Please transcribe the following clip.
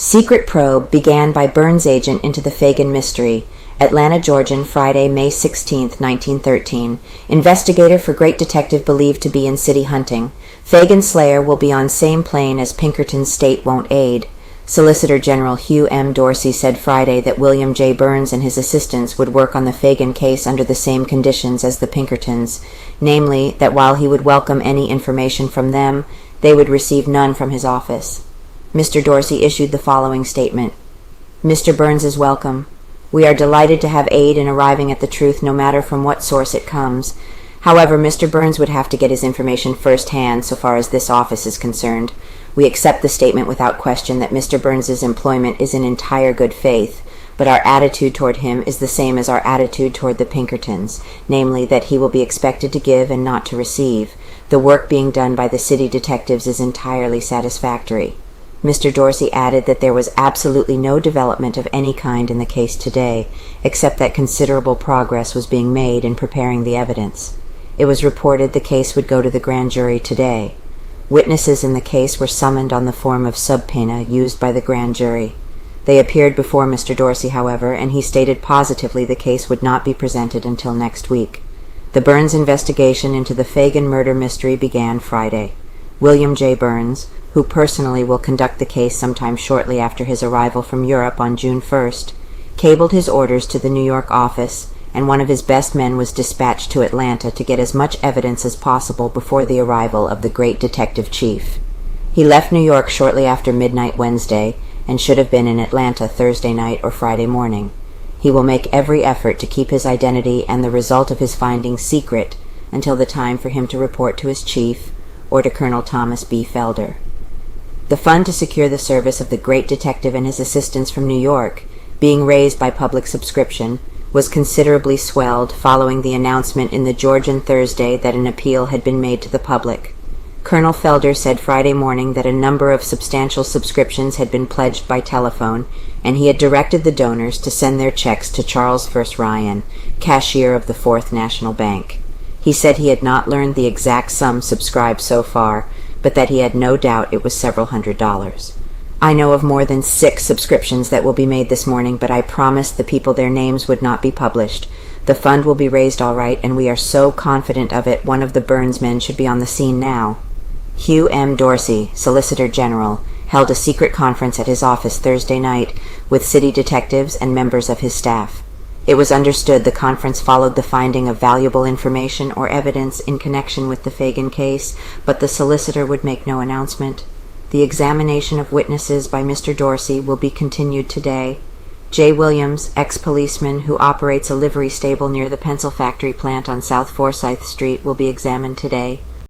Secret probe began by Burns agent into the Phagan mystery. Atlanta, Georgian, Friday, May 16, 1913. Investigator for great detective believed to be in city hunting. Phagan slayer will be on same plane as Pinkerton's state won't aid. Solicitor General Hugh M. Dorsey said Friday that William J. Burns and his assistants would work on the Phagan case under the same conditions as the Pinkertons, namely that while he would welcome any information from them, they would receive none from his office. Mr. Dorsey issued the following statement. Mr. Burns is welcome. We are delighted to have aid in arriving at the truth no matter from what source it comes. However, Mr. Burns would have to get his information firsthand so far as this office is concerned. We accept the statement without question that Mr. Burns's employment is in entire good faith, but our attitude toward him is the same as our attitude toward the Pinkertons, namely that he will be expected to give and not to receive. The work being done by the city detectives is entirely satisfactory. Mr. Dorsey added that there was absolutely no development of any kind in the case today, except that considerable progress was being made in preparing the evidence. It was reported the case would go to the grand jury today. Witnesses in the case were summoned on the form of subpoena used by the grand jury. They appeared before Mr. Dorsey, however, and he stated positively the case would not be presented until next week. The Burns investigation into the Phagan murder mystery began Friday. William J. Burns, who personally will conduct the case sometime shortly after his arrival from Europe on June 1st, cabled his orders to the New York office, and one of his best men was dispatched to Atlanta to get as much evidence as possible before the arrival of the great detective chief. He left New York shortly after midnight Wednesday, and should have been in Atlanta Thursday night or Friday morning. He will make every effort to keep his identity and the result of his findings secret until the time for him to report to his chief or to Colonel Thomas B. Felder. The fund to secure the service of the great detective and his assistants from New York, being raised by public subscription, was considerably swelled following the announcement in the Georgian Thursday that an appeal had been made to the public. Colonel Felder said Friday morning that a number of substantial subscriptions had been pledged by telephone, and he had directed the donors to send their checks to Charles First Ryan, cashier of the Fourth National Bank. He said he had not learned the exact sum subscribed so far, but that he had no doubt it was several $100s. I know of more than 6 subscriptions that will be made this morning, but I promised the people their names would not be published. The fund will be raised all right, and we are so confident of it one of the Burns men should be on the scene now. Hugh M. Dorsey, Solicitor General, held a secret conference at his office Thursday night with city detectives and members of his staff. It was understood the conference followed the finding of valuable information or evidence in connection with the Phagan case, but the solicitor would make no announcement. The examination of witnesses by Mr. Dorsey will be continued today. J. Williams, ex-policeman who operates a livery stable near the pencil factory plant on South Forsyth Street, will be examined today.